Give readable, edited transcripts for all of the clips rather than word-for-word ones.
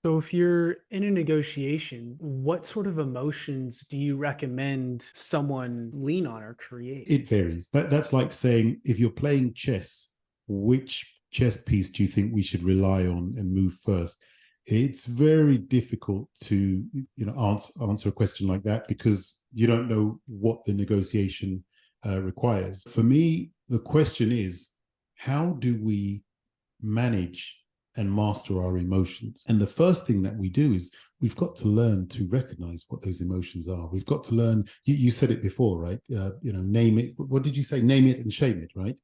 So, if you're in a negotiation, what sort of emotions do you recommend someone lean on or create? It varies. That's like saying, if you're playing chess, which chess piece do you think we should rely on and move first? It's very difficult to answer a question like that because you don't know what the negotiation requires. For me, the question is, how do we manage and master our emotions? And the first thing that we do is we've got to learn to recognize what those emotions are. We've got to learn. You said it before, right? Name it. What did you say? Name it and shame it, right?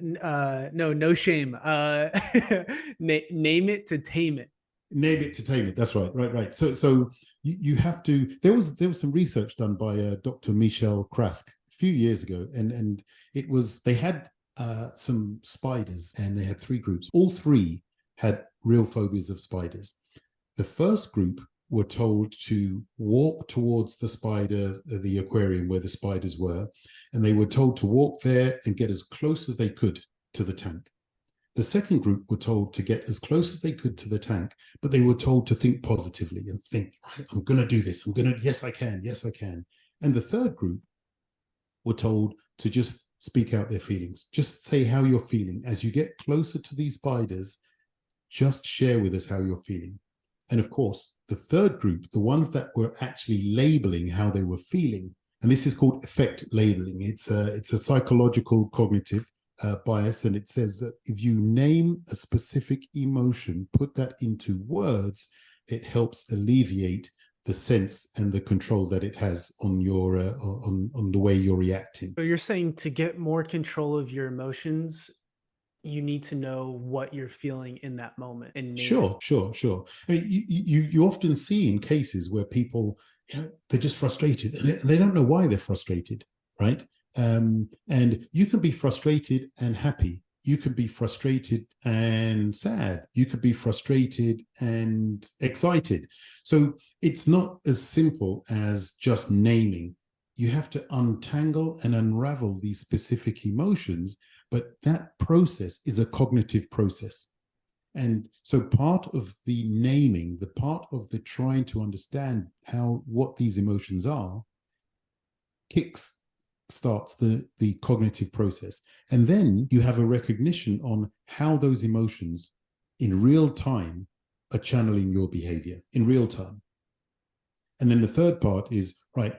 No, no shame. Name it to tame it. Name it to tame it. That's right, right. So you have to. There was some research done by Dr. Michel Krask a few years ago, and it was they had some spiders, and they had three groups. All three had real phobias of spiders. The first group were told to walk towards the spider, the aquarium where the spiders were, and they were told to walk there and get as close as they could to the tank. The second group were told to get as close as they could to the tank, but they were told to think positively and think, I'm going to do this. Yes, I can. Yes, I can. And the third group were told to just speak out their feelings. Just say how you're feeling. As you get closer to these spiders, just share with us how you're feeling. And of course, the third group, the ones that were actually labeling how they were feeling, and this is called effect labeling. It's a psychological cognitive bias, and it says that if you name a specific emotion, put that into words, it helps alleviate the sense and the control that it has on your on the way you're reacting. So, you're saying to get more control of your emotions, you need to know what you're feeling in that moment and name it. Sure. I mean, you often see in cases where people, they're just frustrated and they don't know why they're frustrated, right? And you can be frustrated and happy. You could be frustrated and sad. You could be frustrated and excited. So it's not as simple as just naming. You have to untangle and unravel these specific emotions, but that process is a cognitive process. And so part of the naming, the part of the trying to understand what these emotions are, kicks starts the cognitive process. And then you have a recognition on how those emotions in real time are channeling your behavior in real time. And then the third part is, right,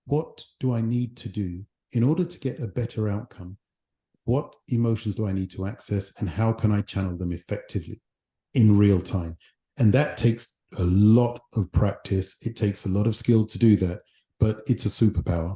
what do I need to do in order to get a better outcome? What emotions do I need to access and how can I channel them effectively in real time? And that takes a lot of practice. It takes a lot of skill to do that, but it's a superpower.